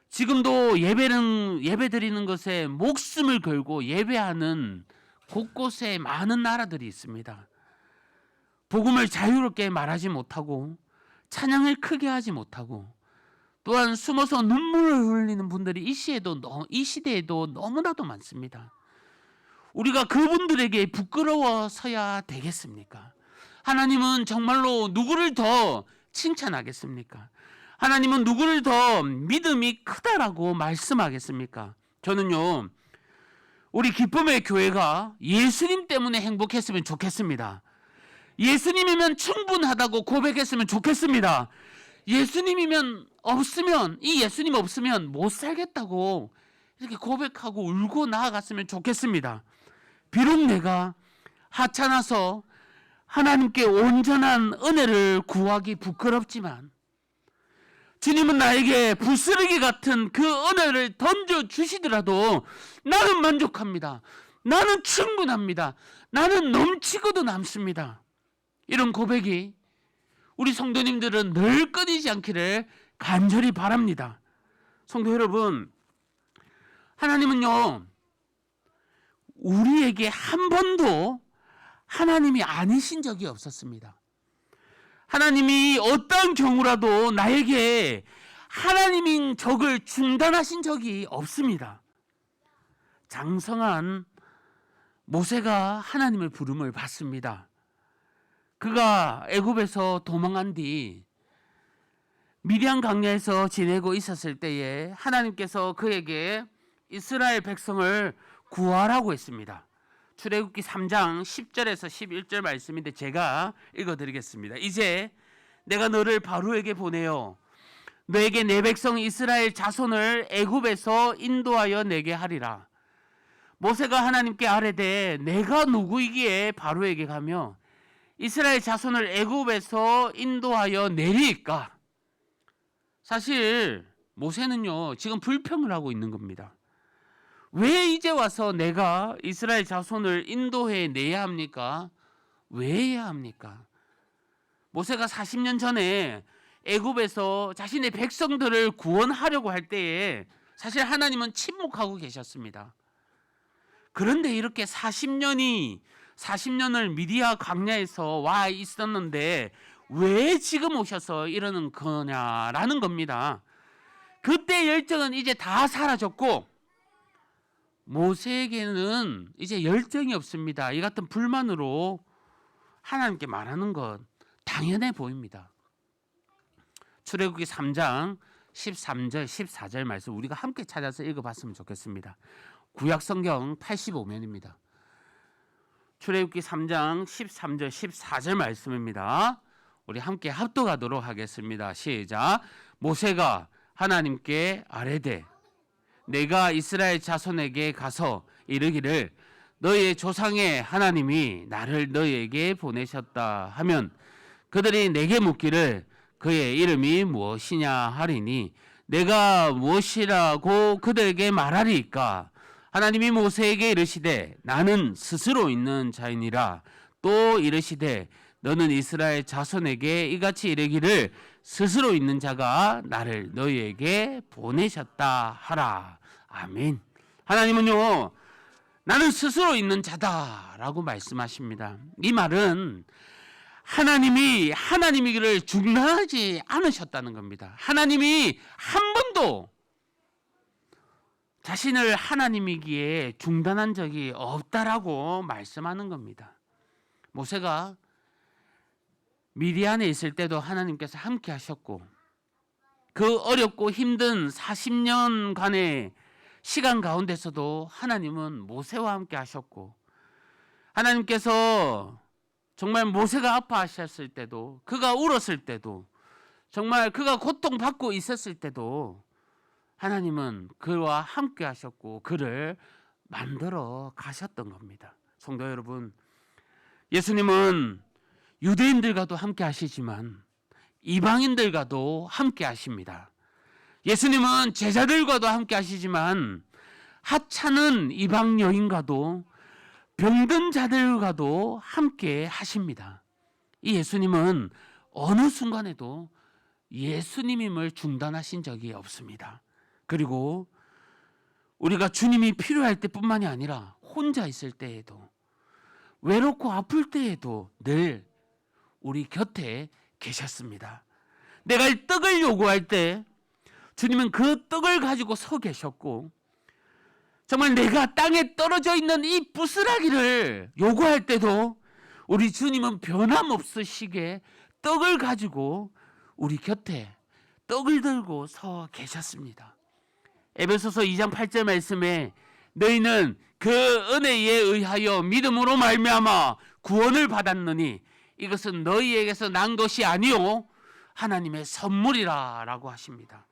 Speaker 2: 지금도 예배 드리는 것에 목숨을 걸고 예배하는 곳곳에 많은 나라들이 있습니다. 복음을 자유롭게 말하지 못하고 찬양을 크게 하지 못하고 또한 숨어서 눈물을 흘리는 분들이 이 시대에도 너무나도 많습니다. 우리가 그분들에게 부끄러워서야 되겠습니까? 하나님은 정말로 누구를 더 칭찬하겠습니까? 하나님은 누구를 더 믿음이 크다라고 말씀하겠습니까? 저는요, 우리 기쁨의 교회가 예수님 때문에 행복했으면 좋겠습니다. 예수님이면 충분하다고 고백했으면 좋겠습니다. 예수님 없으면 못 살겠다고 이렇게 고백하고 울고 나아갔으면 좋겠습니다. 비록 내가 하찮아서 하나님께 온전한 은혜를 구하기 부끄럽지만 주님은 나에게 부스러기 같은 그 은혜를 던져주시더라도 나는 만족합니다. 나는 충분합니다. 나는 넘치고도 남습니다. 이런 고백이 우리 성도님들은 늘 끊이지 않기를 간절히 바랍니다. 성도 여러분, 하나님은요, 우리에게 한 번도 하나님이 아니신 적이 없었습니다. 하나님이 어떤 경우라도 나에게 하나님인 적을 중단하신 적이 없습니다. 장성한 모세가 하나님의 부름을 받습니다. 그가 애굽에서 도망한 뒤 미디안 강야에서 지내고 있었을 때에 하나님께서 그에게 이스라엘 백성을 구하라고 했습니다. 출애굽기 3장 10절에서 11절 말씀인데 제가 읽어드리겠습니다. 이제 내가 너를 바로에게 보내어 너에게 내 백성 이스라엘 자손을 애굽에서 인도하여 내게 하리라. 모세가 하나님께 아뢰되 내가 누구이기에 바로에게 가며 이스라엘 자손을 애굽에서 인도하여 내리까? 사실 모세는요, 지금 불평을 하고 있는 겁니다. 왜 이제 와서 내가 이스라엘 자손을 인도해 내야 합니까? 왜 해야 합니까? 모세가 40년 전에 애굽에서 자신의 백성들을 구원하려고 할 때에 사실 하나님은 침묵하고 계셨습니다. 그런데 이렇게 40년을 미디아 광야에서 와 있었는데 왜 지금 오셔서 이러는 거냐라는 겁니다. 그때 열정은 이제 다 사라졌고 모세에게는 이제 열정이 없습니다. 이 같은 불만으로 하나님께 말하는 것 당연해 보입니다. 출애굽기 3장 13절 14절 말씀 우리가 함께 찾아서 읽어봤으면 좋겠습니다. 구약성경 85면입니다. 출애굽기 3장 13절 14절 말씀입니다. 우리 함께 합독하도록 하겠습니다. 시작. 모세가 하나님께 아뢰되 내가 이스라엘 자손에게 가서 이르기를 너희의 조상의 하나님이 나를 너희에게 보내셨다 하면 그들이 내게 묻기를 그의 이름이 무엇이냐 하리니 내가 무엇이라고 그들에게 말하리까? 하나님이 모세에게 이르시되 나는 스스로 있는 자이니라. 또 이르시되 너는 이스라엘 자손에게 이같이 이르기를 스스로 있는 자가 나를 너희에게 보내셨다 하라. 아멘. 하나님은요, 나는 스스로 있는 자다라고 말씀하십니다. 이 말은 하나님이 하나님이기를 중단하지 않으셨다는 겁니다. 하나님이 한 번도 자신을 하나님이기에 중단한 적이 없다라고 말씀하는 겁니다. 모세가 미디안에 있을 때도 하나님께서 함께 하셨고, 그 어렵고 힘든 40년간의 시간 가운데서도 하나님은 모세와 함께 하셨고, 하나님께서 정말 모세가 아파하셨을 때도, 그가 울었을 때도, 정말 그가 고통받고 있었을 때도 하나님은 그와 함께 하셨고 그를 만들어 가셨던 겁니다. 성도 여러분, 예수님은 유대인들과도 함께 하시지만 이방인들과도 함께 하십니다. 예수님은 제자들과도 함께 하시지만 하찮은 이방 여인과도 병든 자들과도 함께 하십니다. 이 예수님은 어느 순간에도 예수님임을 중단하신 적이 없습니다. 그리고 우리가 주님이 필요할 때뿐만이 아니라 혼자 있을 때에도, 외롭고 아플 때에도 늘 우리 곁에 계셨습니다. 내가 떡을 요구할 때 주님은 그 떡을 가지고 서 계셨고, 정말 내가 땅에 떨어져 있는 이 부스라기를 요구할 때도 우리 주님은 변함없으시게 떡을 가지고 우리 곁에 떡을 들고 서 계셨습니다. 에베소서 2장 8절 말씀에 너희는 그 은혜에 의하여 믿음으로 말미암아 구원을 받았느니 이것은 너희에게서 난 것이 아니요 하나님의 선물이라 라고 하십니다.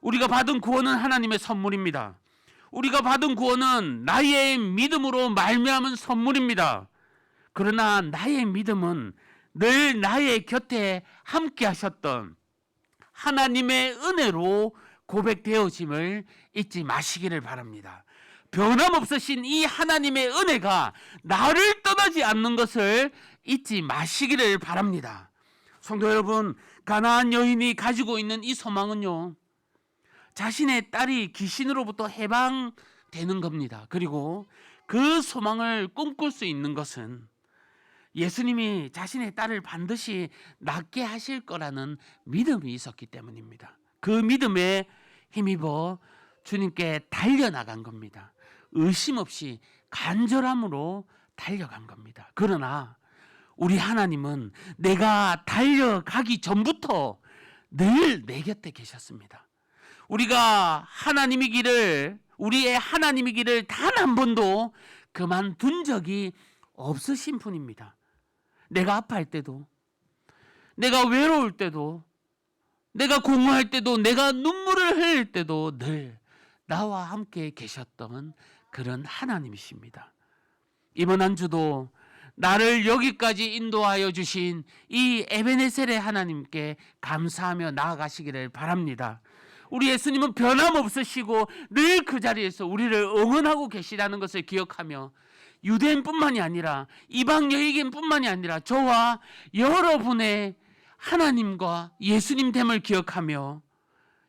Speaker 2: 우리가 받은 구원은 하나님의 선물입니다. 우리가 받은 구원은 나의 믿음으로 말미암은 선물입니다. 그러나 나의 믿음은 늘 나의 곁에 함께 하셨던 하나님의 은혜로 고백되어짐을 잊지 마시기를 바랍니다. 변함없으신 이 하나님의 은혜가 나를 떠나지 않는 것을 잊지 마시기를 바랍니다. 성도 여러분, 가나안 여인이 가지고 있는 이 소망은요, 자신의 딸이 귀신으로부터 해방되는 겁니다. 그리고 그 소망을 꿈꿀 수 있는 것은 예수님이 자신의 딸을 반드시 낫게 하실 거라는 믿음이 있었기 때문입니다. 그 믿음에 힘입어 주님께 달려나간 겁니다. 의심 없이 간절함으로 달려간 겁니다. 그러나 우리 하나님은 내가 달려가기 전부터 늘 내 곁에 계셨습니다. 우리가 하나님이기를, 우리의 하나님이기를 단 한 번도 그만둔 적이 없으신 분입니다. 내가 아파할 때도, 내가 외로울 때도, 내가 공허할 때도, 내가 눈물을 흘릴 때도 늘 나와 함께 계셨던 그런 하나님이십니다. 이번 한 주도 나를 여기까지 인도하여 주신 이 에베네셀의 하나님께 감사하며 나아가시기를 바랍니다. 우리 예수님은 변함없으시고 늘 그 자리에서 우리를 응원하고 계시다는 것을 기억하며 유대인뿐만이 아니라 이방 여인뿐만이 아니라 저와 여러분의 하나님과 예수님 됨을 기억하며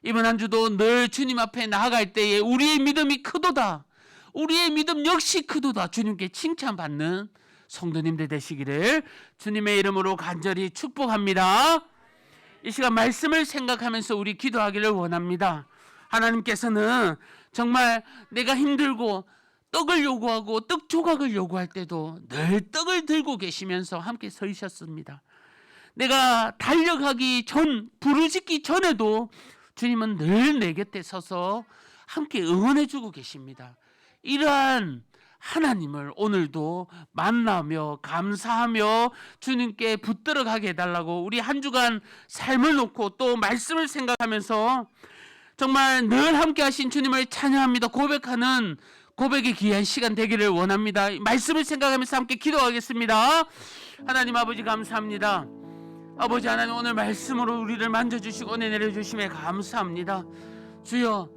Speaker 2: 이번 한 주도 늘 주님 앞에 나아갈 때에 우리의 믿음이 크도다, 우리의 믿음 역시 크도다 주님께 칭찬받는 성도님들 되시기를 주님의 이름으로 간절히 축복합니다. 이 시간 말씀을 생각하면서 우리 기도하기를 원합니다. 하나님께서는 정말 내가 힘들고 떡을 요구하고 떡 조각을 요구할 때도 늘 떡을 들고 계시면서 함께 서 있었습니다. 내가 달려가기 전, 부르짖기 전에도 주님은 늘 내 곁에 서서 함께 응원해주고 계십니다. 이러한 하나님을 오늘도 만나며 감사하며 주님께 붙들어 가게 해달라고 우리 한 주간 삶을 놓고 또 말씀을 생각하면서 정말 늘 함께 하신 주님을 찬양합니다. 고백하는 고백의 귀한 시간 되기를 원합니다. 말씀을 생각하면서 함께 기도하겠습니다. 하나님 아버지 감사합니다. 아버지 하나님 오늘 말씀으로 우리를 만져주시고 은혜 내려주심에 감사합니다. 주여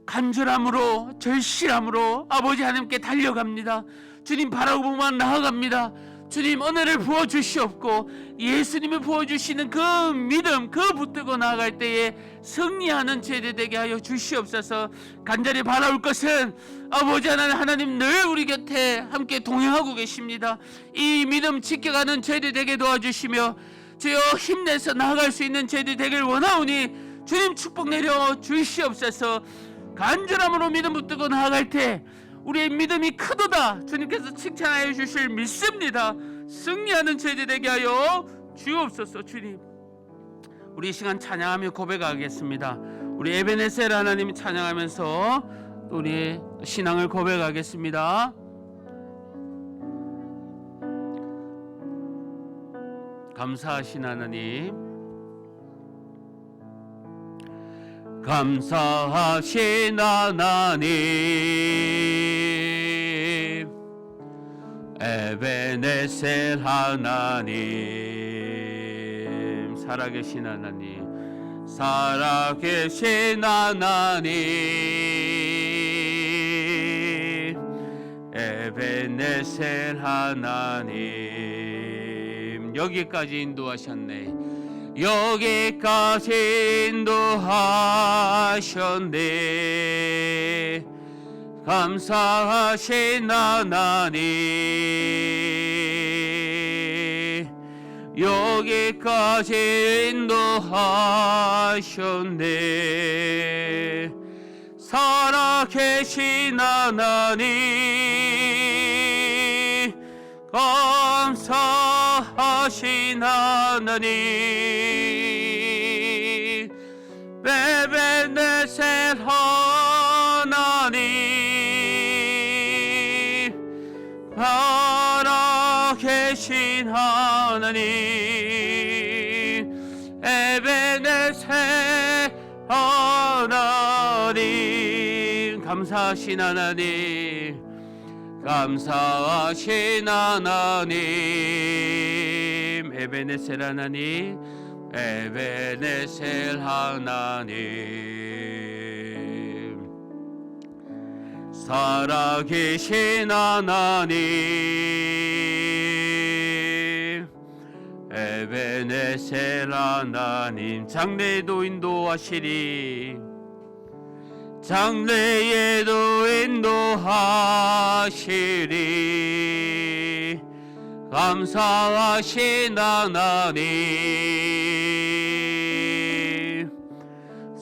Speaker 2: 간절함으로 절실함으로 아버지 하나님께 달려갑니다. 주님 바라보고만 나아갑니다. 주님 은혜를 부어주시옵고 예수님을 부어주시는 그 믿음 그 붙들고 나아갈 때에 승리하는 제대 되게 하여 주시옵소서. 간절히 바라올 것은 아버지 하나님 늘 우리 곁에 함께 동행하고 계십니다. 이 믿음 지켜가는 제대 되게 도와주시며 주여 힘내서 나아갈 수 있는 제대 되길 원하오니 주님 축복 내려 주시옵소서. 간절함으로 믿음 붙들고 나아갈 때 우리의 믿음이 크도다 주님께서 칭찬하여 주실 믿습니다. 승리하는 제대 되게 하여 주옵소서. 주님 우리 이 시간 찬양하며 고백하겠습니다. 우리 에베네셀 하나님 찬양하면서 또 우리 신앙을 고백하겠습니다. 감사하신 하나님, 감사하신 하나님, 에베네셀 하나님, 살아계신 하나님, 살아계신 하나님, 에베네셀 하나님, 여기까지 인도하셨네. 여기까지 인도하셨네. 감사하신 하나님, 여기까지 인도하셨네. 살아계신 하나님, 감사하신 하나님, 에베네셀 하나님, 살아계신 하나님, 에베네셀 하나님, 감사하신 하나님, 감사하신 하나님, 에베네셀 하나님, 에베네셀 하나님, 살아계신 하나님, 에베네셀 하나님, 장래에도 인도하시리, 장래에도 인도하시리. 감사하신 하나님,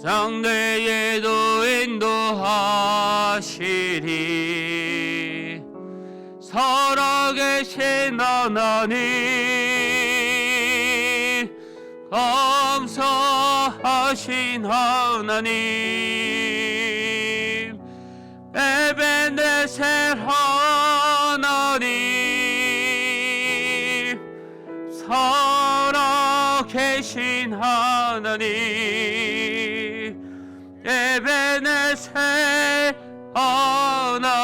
Speaker 2: 장래에도 인도하시리. 살아계신 하나님, 감사하신 하나님, 에베네셀 하나님, 살아계신 하나님, 에베네셀 하나님.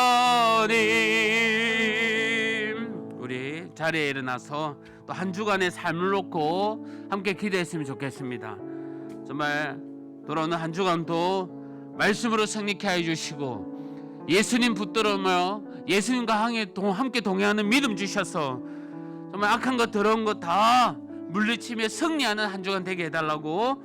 Speaker 2: 우리 자리에 일어나서 또 한 주간의 삶을 놓고 함께 기도했으면 좋겠습니다. 정말 돌아오는 한 주간도 말씀으로 승리케 하여 주시고 예수님 붙들으며 예수님과 함께 동행하는 믿음 주셔서 정말 악한 것 더러운 것 다 물리치며 승리하는 한 주간 되게 해달라고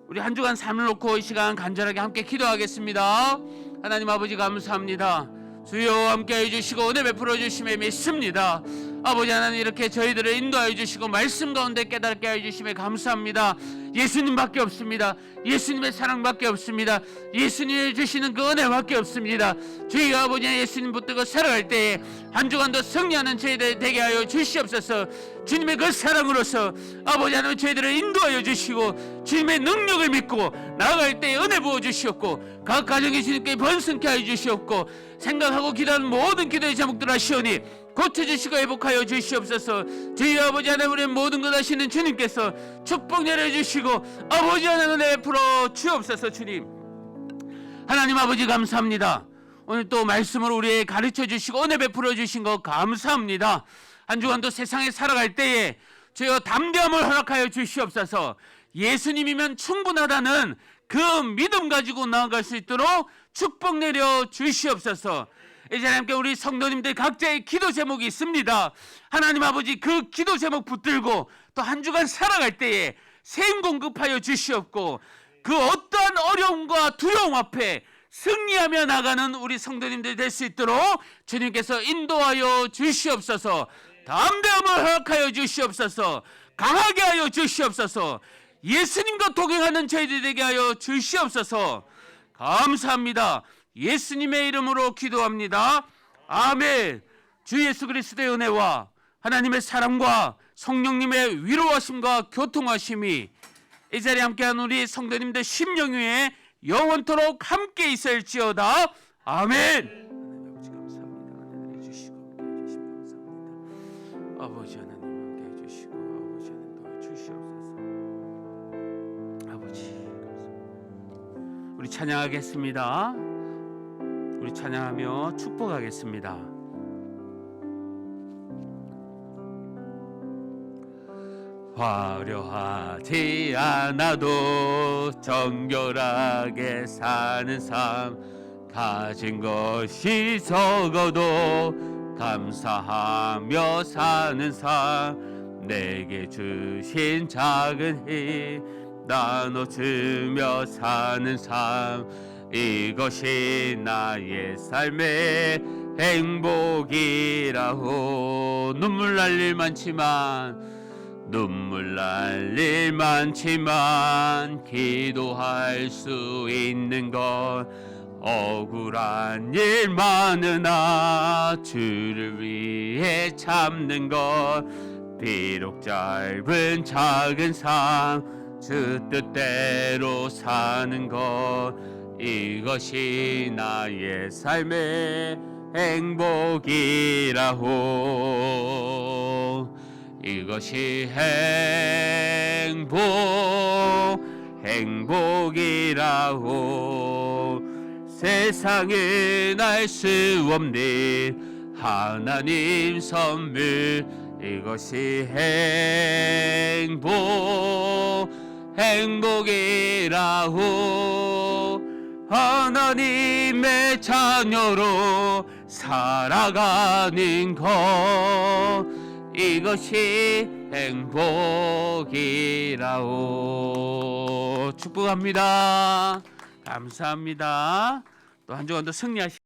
Speaker 2: 우리 한 주간 삶을 놓고 이 시간 간절하게 함께 기도하겠습니다. 하나님 아버지 감사합니다. 주여 함께 해주시고 은혜 베풀어 주심에 믿습니다. 아버지 하나님 이렇게 저희들을 인도하여 주시고 말씀 가운데 깨닫게 해주심에 감사합니다. 예수님밖에 없습니다. 예수님의 사랑밖에 없습니다. 예수님이 주시는 그 은혜밖에 없습니다. 저희 아버지 예수님 붙들고 살아갈 때에 한 주간도 승리하는 저희들 되게 하여 주시옵소서. 주님의 그 사랑으로서 아버지 하나님 저희들을 인도하여 주시고 주님의 능력을 믿고 나아갈 때에 은혜 부어 주시옵고 각 가정에 주님께 번성케 하여 주시옵고 생각하고 기도하는 모든 기도의 제목들 하시오니 고쳐주시고 회복하여 주시옵소서. 저희 아버지 하나님의 모든 것 하시는 주님께서 축복 내려주시고 아버지 하나님 은혜 베풀어 주옵소서. 주님 하나님 아버지 감사합니다. 오늘 또 말씀으로 우리에게 가르쳐 주시고 은혜 베풀어 주신 것 감사합니다. 한 주간도 세상에 살아갈 때에 주여 담대함을 허락하여 주시옵소서. 예수님이면 충분하다는 그 믿음 가지고 나아갈 수 있도록 축복 내려 주시옵소서. 이제 함께 우리 성도님들 각자의 기도 제목이 있습니다. 하나님 아버지, 그 기도 제목 붙들고 또 한 주간 살아갈 때에 샘 공급하여 주시옵고, 그 어떠한 어려움과 두려움 앞에 승리하며 나가는 우리 성도님들 될 수 있도록 주님께서 인도하여 주시옵소서. 담대함을 허락하여 주시옵소서. 강하게 하여 주시옵소서. 예수님과 동행하는 저희들 되게 하여 주시옵소서. 감사합니다. 예수님의 이름으로 기도합니다. 아멘. 주 예수 그리스도의 은혜와 하나님의 사랑과 성령님의 위로하심과 교통하심이 이 자리에 함께한 우리 성도님들 심령 위에 영원토록 함께 있을지어다. 아멘. 아버지 하나님 함께 해주시고, 아버지 하나님 도와주시옵소서. 아버지 감사합니다. 우리 찬양하겠습니다. 우리 찬양하며 축복하겠습니다. 화려하지 않아도 정결하게 사는 삶, 가진 것이 적어도 감사하며 사는 삶, 내게 주신 작은 힘 나눠주며 사는 삶, 이것이 나의 삶의 행복이라고. 눈물 날 일 많지만 기도할 수 있는 것, 억울한 일 많으나 주를 위해 참는 것, 비록 짧은 작은 삶 주 뜻대로 사는 것, 이것이 나의 삶의 행복이라고. 이것이 행복이라고. 세상은 알 수 없는 하나님 선물, 이것이 행복이라고. 하나님의 자녀로 살아가는 것, 이것이 행복이라고. 축복합니다. 감사합니다. 또 한 주간도 승리하시